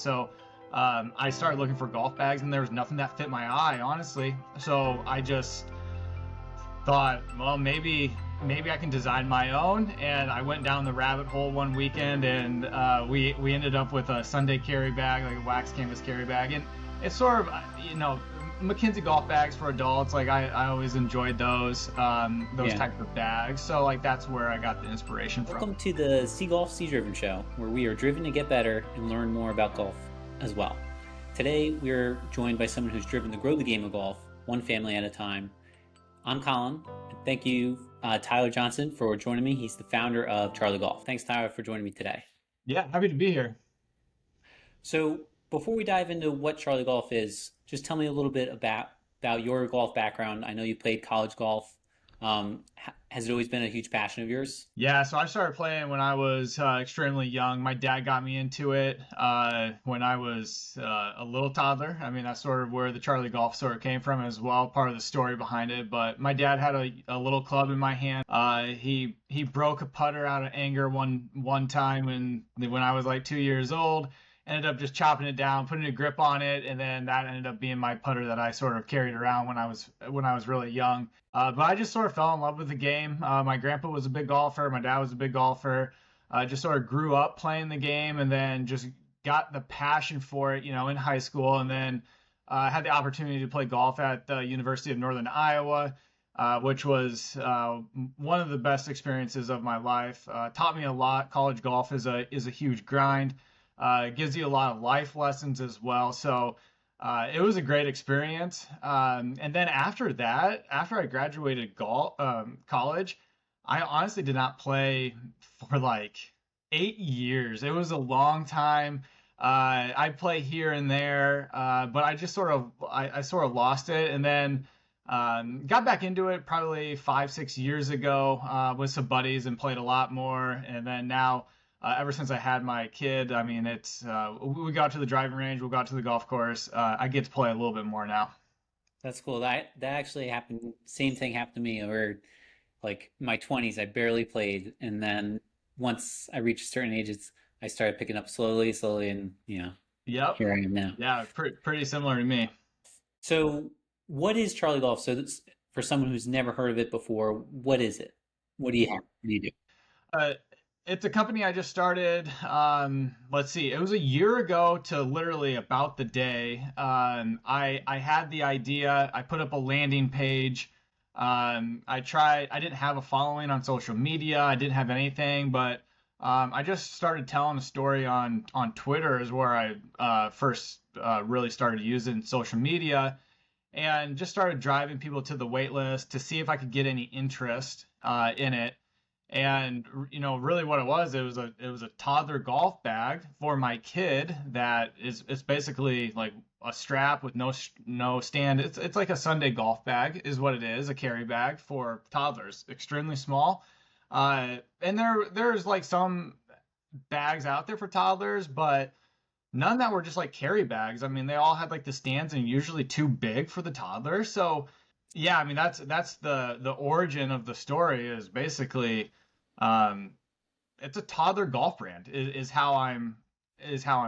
So I started looking for golf bags, and there was nothing that fit my eye, honestly. So I just thought, well, maybe I can design my own. And I went down the rabbit hole one weekend, and we ended up with a Sunday carry bag, like a wax canvas carry bag, and it's sort of McKinsey golf bags for adults. Like I always enjoyed those Yeah. types of bags. So like that's where I got the inspiration from. Welcome to the cGolfcDriven show, where we are driven to get better and learn more about golf as well. Today, we're joined by someone who's driven to grow the game of golf, one family at a time. I'm Colin, and thank you, Tyler Johnson, for joining me. He's the founder of Charlie Golf. Thanks, Tyler, for joining me today. Yeah, happy to be here. So, before we dive into what Charlie Golf is, just tell me a little bit about your golf background. I know you played college golf. Has it always been a huge passion of yours? Yeah, so I started playing when I was extremely young. My dad got me into it when I was a little toddler. I mean, that's sort of where the Charlie Golf sort of came from as well, part of the story behind it. But my dad had a little club in my hand. He broke a putter out of anger one time when I was like 2 years old. Ended up just chopping it down, putting a grip on it, and then that ended up being my putter that I sort of carried around when I was really young. But I just sort of fell in love with the game. My grandpa was a big golfer. My dad was a big golfer. Just sort of grew up playing the game, and then just got the passion for it, in high school, and then had the opportunity to play golf at the University of Northern Iowa, which was one of the best experiences of my life. Taught me a lot. College golf is a huge grind. It gives you a lot of life lessons as well. So it was a great experience. And then after that, after I graduated college, I honestly did not play for like 8 years. It was a long time. I'd play here and there, but I just I sort of lost it, and then got back into it probably 5, 6 years ago with some buddies and played a lot more. And then now, ever since I had my kid, I mean, it's we got to the driving range, we got to the golf course. I get to play a little bit more now. That's cool. That actually happened. Same thing happened to me. Where like my 20s, I barely played, and then once I reached certain ages, I started picking up slowly, slowly, and Yep. here I am now. Yeah, pretty similar to me. So, what is Charlie Golf? So, for someone who's never heard of it before, what is it? What do you have? What do you do? Uh, it's a company I just started. Let's see, it was a year ago to literally about the day. I had the idea. I put up a landing page. I didn't have a following on social media. I didn't have anything, but I just started telling a story on Twitter is where I first really started using social media, and just started driving people to the wait list to see if I could get any interest in it. And really what it was a toddler golf bag for my kid that it's basically like a strap with no stand. It's like a Sunday golf bag is what it is, a carry bag for toddlers, extremely small. And there's like some bags out there for toddlers, but none that were just like carry bags. I mean, they all had like the stands and usually too big for the toddler. So yeah, I mean that's the origin of the story is basically um it's a toddler golf brand is how I'm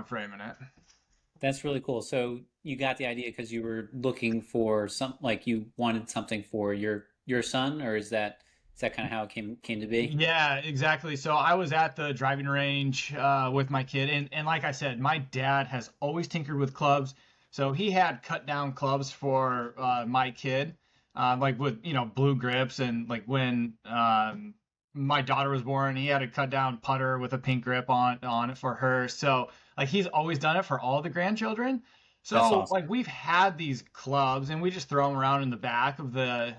framing it. That's really cool. So, you got the idea because you were looking for like you wanted something for your son, or is that kind of how it came to be? Yeah, exactly. So I was at the driving range with my kid, and like I said, my dad has always tinkered with clubs. So he had cut down clubs for my kid, like with blue grips, and like when my daughter was born, he had a cut down putter with a pink grip on it for her. So like he's always done it for all the grandchildren. That's So awesome. like we've had these clubs, and we just throw them around in the back of the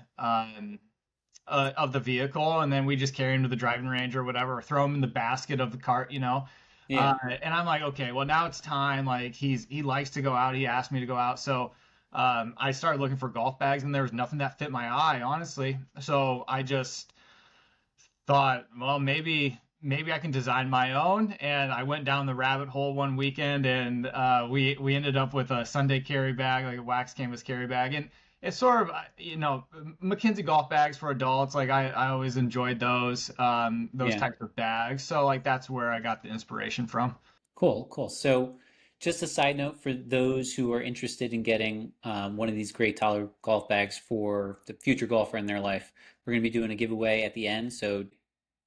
vehicle, and then we just carry him to the driving range or whatever, or throw him in the basket of the cart. Yeah. And I'm like, okay, well now it's time. Like he likes to go out. He asked me to go out, so I started looking for golf bags, and there was nothing that fit my eye, honestly. So I just thought, well, maybe I can design my own, and I went down the rabbit hole one weekend, and we ended up with a Sunday carry bag, like a wax canvas carry bag, and it's sort of McKinsey golf bags for adults. Like I always enjoyed those Yeah. types of bags. So like that's where I got the inspiration from. Cool. Cool. So, Just a side note for those who are interested in getting one of these great toddler golf bags for the future golfer in their life, we're going to be doing a giveaway at the end. So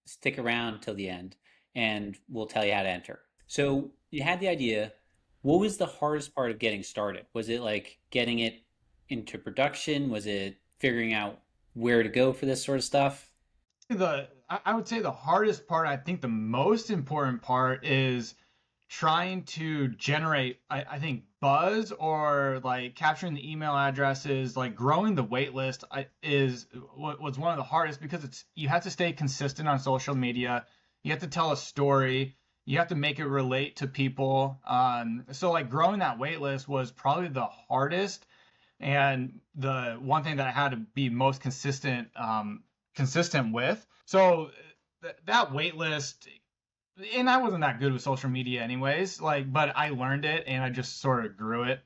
stick around till the end and we'll tell you how to enter. So you had the idea. What was the hardest part of getting started? Was it like getting it into production? Was it figuring out where to go for this sort of stuff? I would say the hardest part, I think the most important part is trying to generate, I think, buzz or like capturing the email addresses, like growing the wait list is what was one of the hardest because it's you have to stay consistent on social media. You have to tell a story. You have to make it relate to people. So like growing that wait list was probably the hardest and the one thing that I had to be most consistent with. So that wait list, and I wasn't that good with social media anyways, like, but I learned it and I just sort of grew it.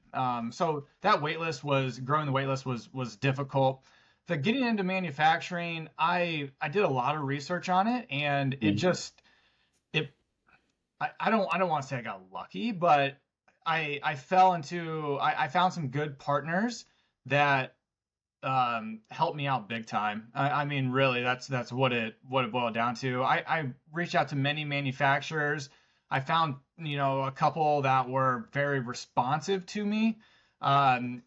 So that wait list was growing the wait list was difficult. The getting into manufacturing, I did a lot of research on it and it Mm. just it I don't want to say I got lucky, but I fell into I found some good partners that helped me out big time. I mean, really, that's what it boiled down to. I reached out to many manufacturers. I found a couple that were very responsive to me, and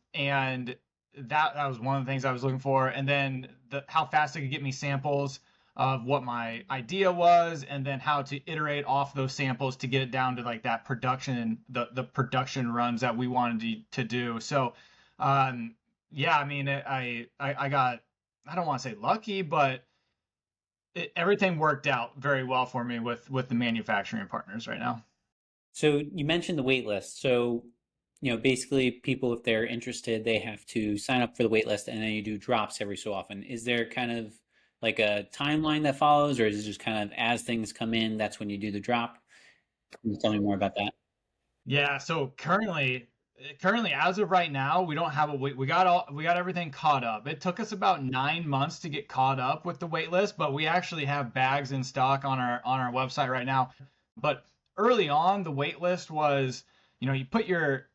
that was one of the things I was looking for. And then how fast they could get me samples of what my idea was, and then how to iterate off those samples to get it down to like that production, the production runs that we wanted to do. So. Um, yeah, I mean, I got, I don't want to say lucky, but everything worked out very well for me with the manufacturing partners right now. So you mentioned the wait list. So, basically people, if they're interested, they have to sign up for the wait list and then you do drops every so often. Is there kind of like a timeline that follows, or is it just kind of as things come in, that's when you do the drop? Can you tell me more about that? Yeah, so currently as of right now, we don't have a wait. We got everything caught up. It took us about 9 months to get caught up with the wait list, but we actually have bags in stock on our website right now. But early on, the wait list was, you put your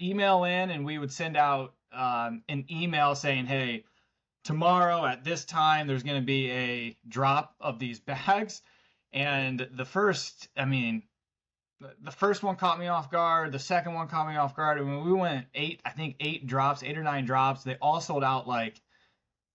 email in, and we would send out an email saying, "Hey, tomorrow at this time, there's going to be a drop of these bags." And I mean, the first one caught me off guard. The second one caught me off guard. I mean, we went I think 8 drops, 8 or 9 drops. They all sold out like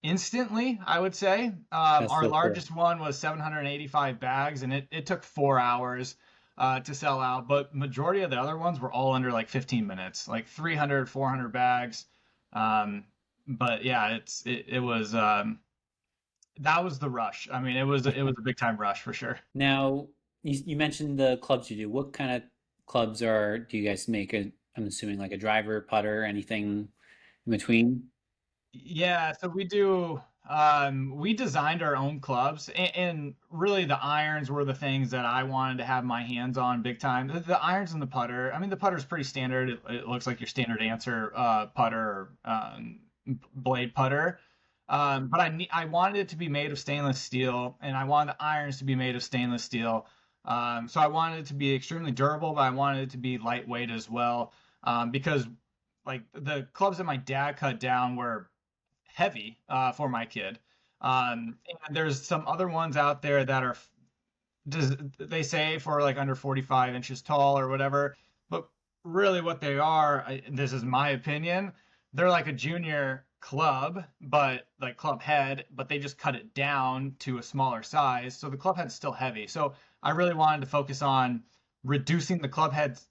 instantly, I would say. That's Our so cool. largest one was 785 bags, and it took 4 hours to sell out. But majority of the other ones were all under like 15 minutes, like 300, 400 bags. Um, but yeah, it was that was the rush. I mean, it was a big time rush for sure. Now, you mentioned the clubs you do. What kind of clubs do you guys make? I'm assuming like a driver, putter, anything in between? Yeah, so we designed our own clubs and really the irons were the things that I wanted to have my hands on big time. The irons and the putter. I mean, the putter's pretty standard. It looks like your standard answer putter or blade putter. But I wanted it to be made of stainless steel and I wanted the irons to be made of stainless steel. So I wanted it to be extremely durable, but I wanted it to be lightweight as well. Because like the clubs that my dad cut down were heavy for my kid. And there's some other ones out there that are, does they say for like under 45 inches tall or whatever, but really what they are, this is my opinion, they're like a junior club, but like club head, but they just cut it down to a smaller size. So the club head's still heavy. So I really wanted to focus on reducing the club head's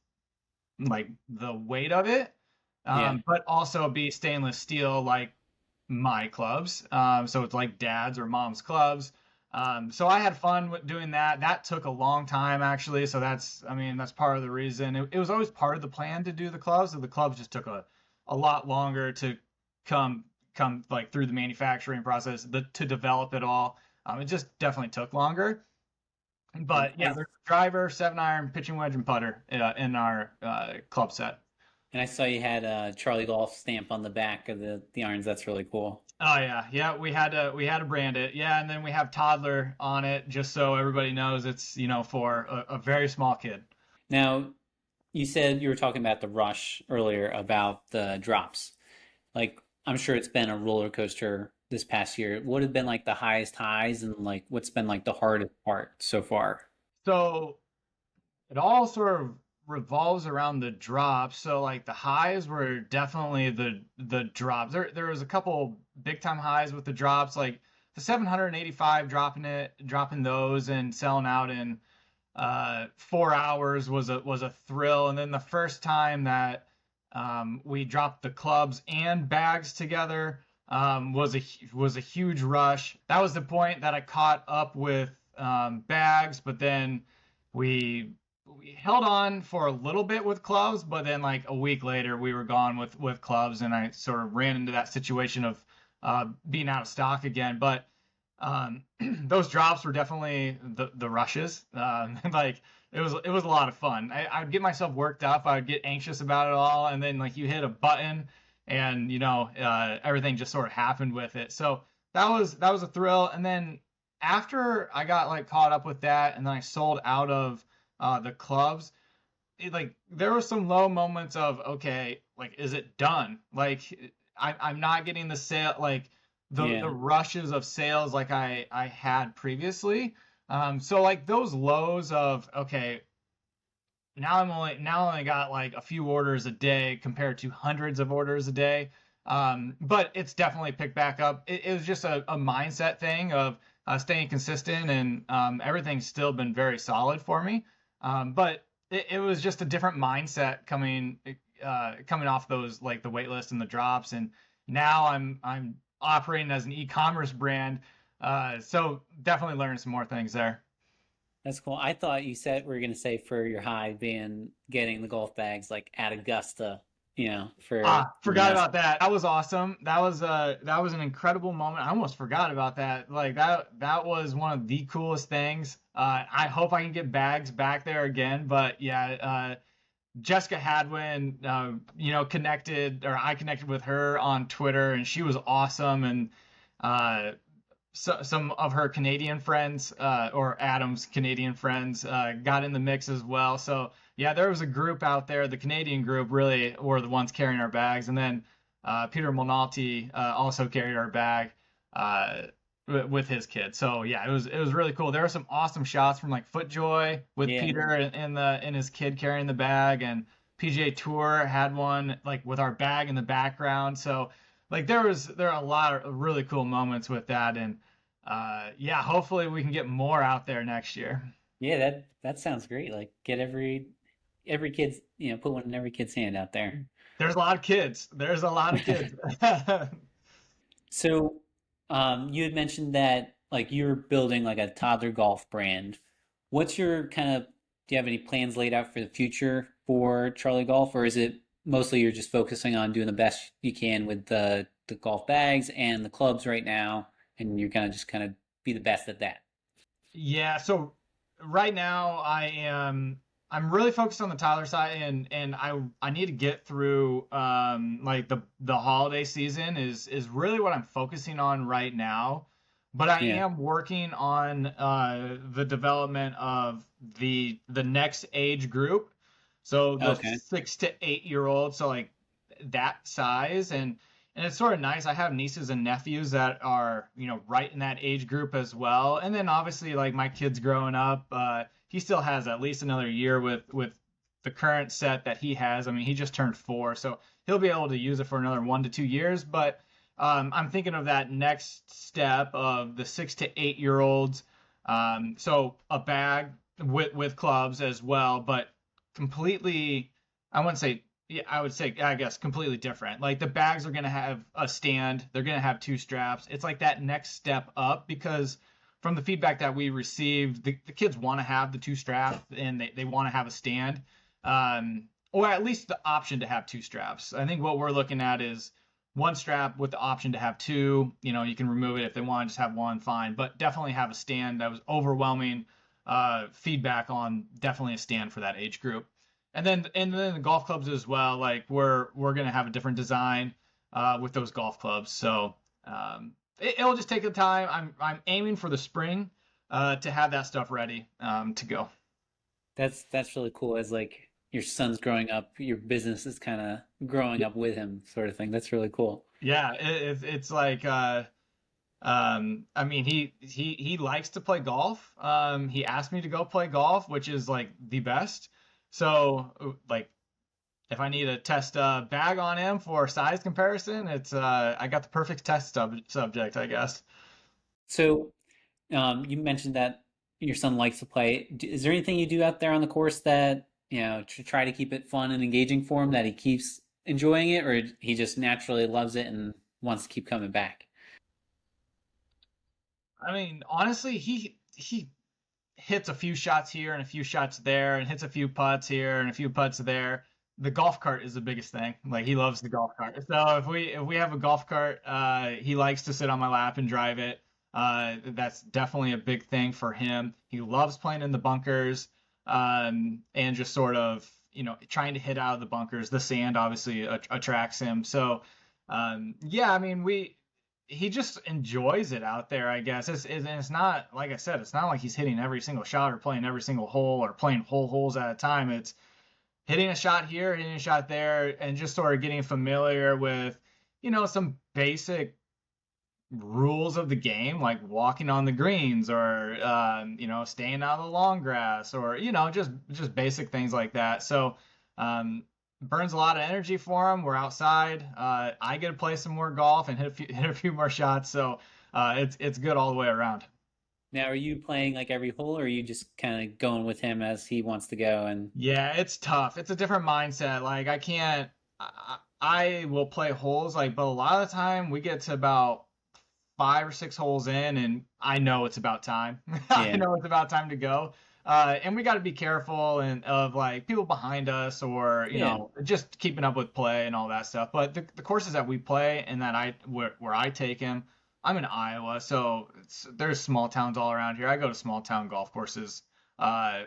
like the weight of it, Yeah. but also be stainless steel like my clubs. So it's like dad's or mom's clubs. So I had fun with doing that. That took a long time actually. So I mean, that's part of the reason. It was always part of the plan to do the clubs. So the clubs just took a lot longer to come come like through the manufacturing process to develop it all. It just definitely took longer. And But yeah, there's a driver, 7 iron, pitching wedge, and putter in our club set. I saw you had a Charlie Golf stamp on the back of the irons. That's really cool. Oh yeah, yeah. We had to brand it. Yeah, and then we have toddler on it just so everybody knows it's for a very small kid. Now, you said you were talking about the rush earlier about the drops. Like, I'm sure it's been a roller coaster this past year. What have been like the highest highs and like what's been like the hardest part so far? So it all sort of revolves around the drops. So like the highs were definitely the drops. There was a couple big time highs with the drops, like the 785 dropping those and selling out in 4 hours was a thrill. And then the first time that we dropped the clubs and bags together was a huge rush. That was the point that I caught up with bags, but then we we held on for a little bit with clubs, but then like a week later we were gone with clubs, and I sort of ran into that situation of being out of stock again. But those drops were definitely the rushes. Like it was a lot of fun. I'd get myself worked up. I would get anxious about it all, and then like you hit a button, and everything just sort of happened with it. So that was a thrill. And then after I got like caught up with that, and then I sold out of the clubs. Like there were some low moments of okay, like is it done? Like I'm not getting the sale like the Yeah. rushes of sales like I had previously. So like those lows of okay, now I only got like a few orders a day compared to hundreds of orders a day. But it's definitely picked back up. It was just a mindset thing of staying consistent, and everything's still been very solid for me. But it was just a different mindset coming off those like the wait list and the drops, and now I'm operating as an e-commerce brand. So definitely learning some more things there. That's cool. I thought you said we were gonna say for your high being getting the golf bags like at Augusta, for Ah, the forgot mess. about that. That was awesome. That was an incredible moment. I almost forgot about that. Like that was one of the coolest things. I hope I can get bags back there again. But yeah, Jessica Hadwin, connected, or I connected with her on Twitter, and she was awesome. And uh, some of her Canadian friends, or Adam's Canadian friends, got in the mix as well. So yeah, there was a group out there. The Canadian group really were the ones carrying our bags, and then Peter Malnati also carried our bag uh, with his kid. So yeah, it was really cool. There were some awesome shots from like FootJoy with Yeah. Peter and his kid carrying the bag, and PGA Tour had one like with our bag in the background. So like there are a lot of really cool moments with that, and yeah, hopefully we can get more out there next year. Yeah, that sounds great. Like get every kid's, put one in every kid's hand out there. There's a lot of kids. There's a lot of kids. So, you had mentioned that like you're building like a toddler golf brand. What's your kind of, do you have any plans laid out for the future for Charlie Golf, or is it mostly you're just focusing on doing the best you can with the golf bags and the clubs right now, and you're gonna just kind of be the best at that? Yeah, so right now I'm really focused on the Tyler side, and I need to get through like the holiday season is really what I'm focusing on right now. But I Yeah. am working on the development of the next age group. So the Okay. 6 to 8 year old, so like that size, and it's sort of nice. I have nieces and nephews that are, right in that age group as well. And then obviously, like my kid's growing up, he still has at least another year with the current set that he has. I mean, he just turned 4, so he'll be able to use it for another 1 to 2 years. But I'm thinking of that next step of the 6 to 8 year olds. So a bag with clubs as well, but completely. I wouldn't say yeah, I would say, I guess, completely different. Like the bags are going to have a stand, they're going to have two straps. It's like that next step up because from the feedback that we received, the kids want to have the two straps, and they want to have a stand, or at least the option to have two straps. I think what we're looking at is one strap with the option to have two. You can remove it if they want to just have one, fine, but definitely have a stand. That was overwhelming feedback on definitely a stand for that age group. And then the golf clubs as well. Like we're gonna have a different design with those golf clubs. So it'll just take the time. I'm aiming for the spring to have that stuff ready to go. That's really cool as like your son's growing up, your business is kind of growing up with him, sort of thing. That's really cool. Yeah, it's like I mean he likes to play golf. He asked me to go play golf, which is like the best. So like if I need to test a bag on him for size comparison, it's I got the perfect test subject, I guess. So you mentioned that your son likes to play. Is there anything you do out there on the course that, to try to keep it fun and engaging for him, that he keeps enjoying it, or he just naturally loves it and wants to keep coming back? I mean, honestly, he hits a few shots here and a few shots there, and hits a few putts here and a few putts there. The golf cart is the biggest thing. Like he loves the golf cart. So if we have a golf cart, he likes to sit on my lap and drive it. That's definitely a big thing for him. He loves playing in the bunkers, and just sort of trying to hit out of the bunkers. The sand obviously attracts him. So yeah, I mean he just enjoys it out there, I guess. It's not, like I said, it's not like he's hitting every single shot or playing every single hole or playing whole holes at a time. It's hitting a shot here, hitting a shot there, and just sort of getting familiar with, some basic rules of the game, like walking on the greens or, staying out of the long grass or, just basic things like that. So, burns a lot of energy for him. We're outside. I get to play some more golf and hit a few more shots. So it's good all the way around. Now, are you playing like every hole, or are you just kind of going with him as he wants to go? And Yeah, it's tough. It's a different mindset. Like I can't. I will play holes like, but a lot of the time we get to about 5 or 6 holes in, and I know it's about time. I yeah, know it's about time to go. And we got to be careful and of like people behind us or yeah, just keeping up with play and all that stuff. But the courses that we play and that where I take him, I'm in Iowa, so there's small towns all around here. I go to small town golf courses,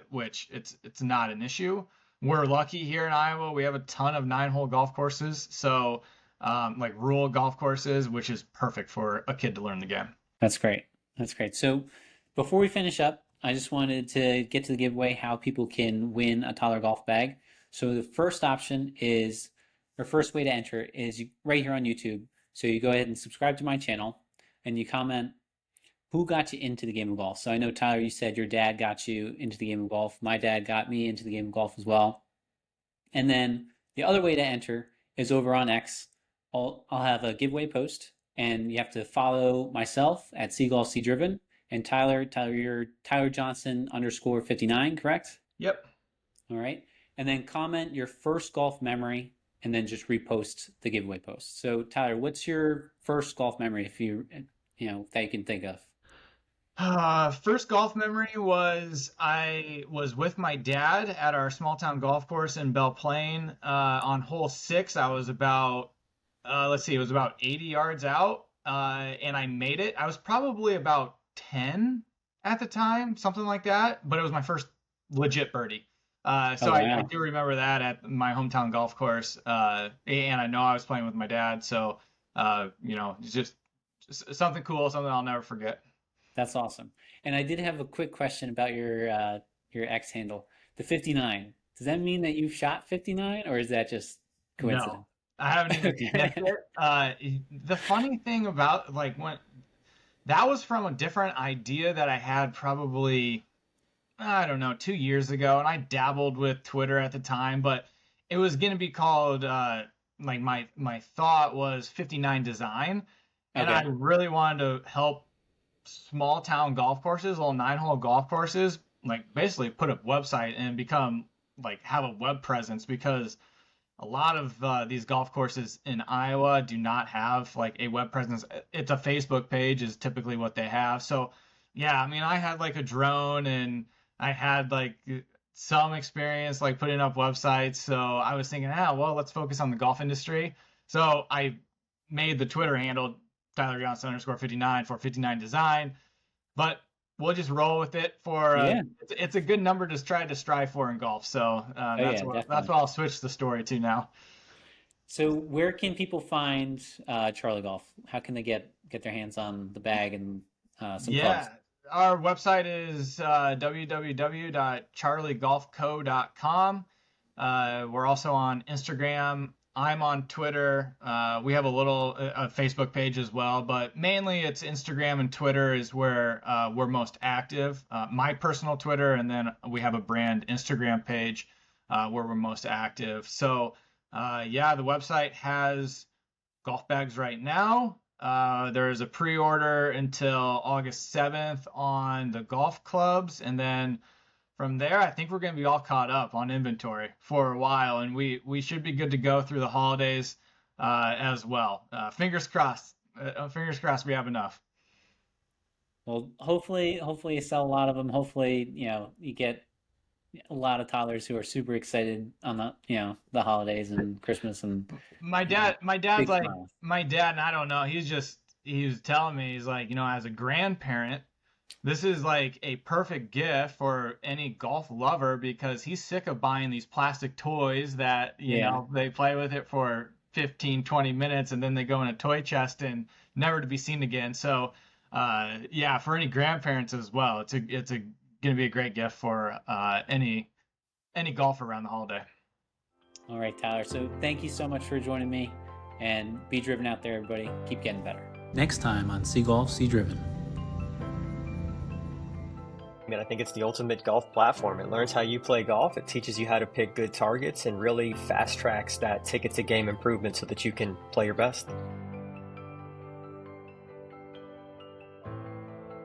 which it's not an issue. We're lucky here in Iowa. We have a ton of 9-hole golf courses, so like rural golf courses, which is perfect for a kid to learn the game. that's great. That's great. So before we finish up, I just wanted to get to the giveaway, how people can win a toddler golf bag. So the first option is, or first way to enter is right here on YouTube. So you go ahead and subscribe to my channel and you comment who got you into the game of golf. So I know, Tyler, you said your dad got you into the game of golf. My dad got me into the game of golf as well. And then the other way to enter is over on X. I'll have a giveaway post, and you have to follow myself at cGolfcDriven and Tyler, you're Tyler Johnson _59, correct? Yep. All right. And then comment your first golf memory and then just repost the giveaway post. So Tyler, what's your first golf memory, if that you can think of? First golf memory was I was with my dad at our small town golf course in Belle Plaine. On hole 6, I was about, let's see, it was about 80 yards out, and I made it. I was probably about 10 at the time, something like that, but it was my first legit birdie. So Oh, I wow. do remember that at my hometown golf course, and I know I was playing with my dad, so it's just something cool, something I'll never forget. That's awesome. And I did have a quick question about your X handle. The 59. Does that mean that you've shot 59, or is that just No, coincidence? I haven't even sniffed Okay. it. The funny thing about like when that was from a different idea that I had probably, I don't know, 2 years ago, and I dabbled with Twitter at the time, but it was gonna be called like my thought was 59 Design, and I Okay. really wanted to help small town golf courses, little 9-hole golf courses, like basically put a website and become like have a web presence because a lot of these golf courses in Iowa do not have like a web presence. It's a Facebook page is typically what they have. So yeah, I mean, I had like a drone and I had like some experience like putting up websites. So I was thinking, well, let's focus on the golf industry. So I made the Twitter handle Tyler Johnson _59 for 59 Design, but we'll just roll with it for Yeah. it's a good number to try to strive for in golf. So Oh, yeah, that's definitely. what I'll switch the story to now. So where can people find Charlie Golf? How can they get their hands on the bag and some clubs? Yeah, our website is www.charliegolfco.com. We're also on Instagram. I'm on Twitter. We have a little a Facebook page as well, but mainly it's Instagram and Twitter is where we're most active. My personal Twitter, and then we have a brand Instagram page where we're most active. So yeah, the website has golf bags right now. There is a pre-order until August 7th on the golf clubs, and then from there, I think we're going to be all caught up on inventory for a while, and we should be good to go through the holidays as well. Fingers crossed. Fingers crossed we have enough. Well, hopefully you sell a lot of them. Hopefully, you get a lot of toddlers who are super excited on the holidays and Christmas and My dad's big like smiles. my dad, and I don't know. He was telling me he's like, as a grandparent, this is like a perfect gift for any golf lover because he's sick of buying these plastic toys that, Yeah. they play with it for 15, 20 minutes and then they go in a toy chest and never to be seen again. So, yeah, for any grandparents as well, it's a going to be a great gift for any golfer around the holiday. All right, Tyler. So thank you so much for joining me, and be driven out there, everybody. Keep getting better. Next time on cGolfcDriven. I think it's the ultimate golf platform. It learns how you play golf. It teaches you how to pick good targets and really fast tracks that ticket to game improvement so that you can play your best.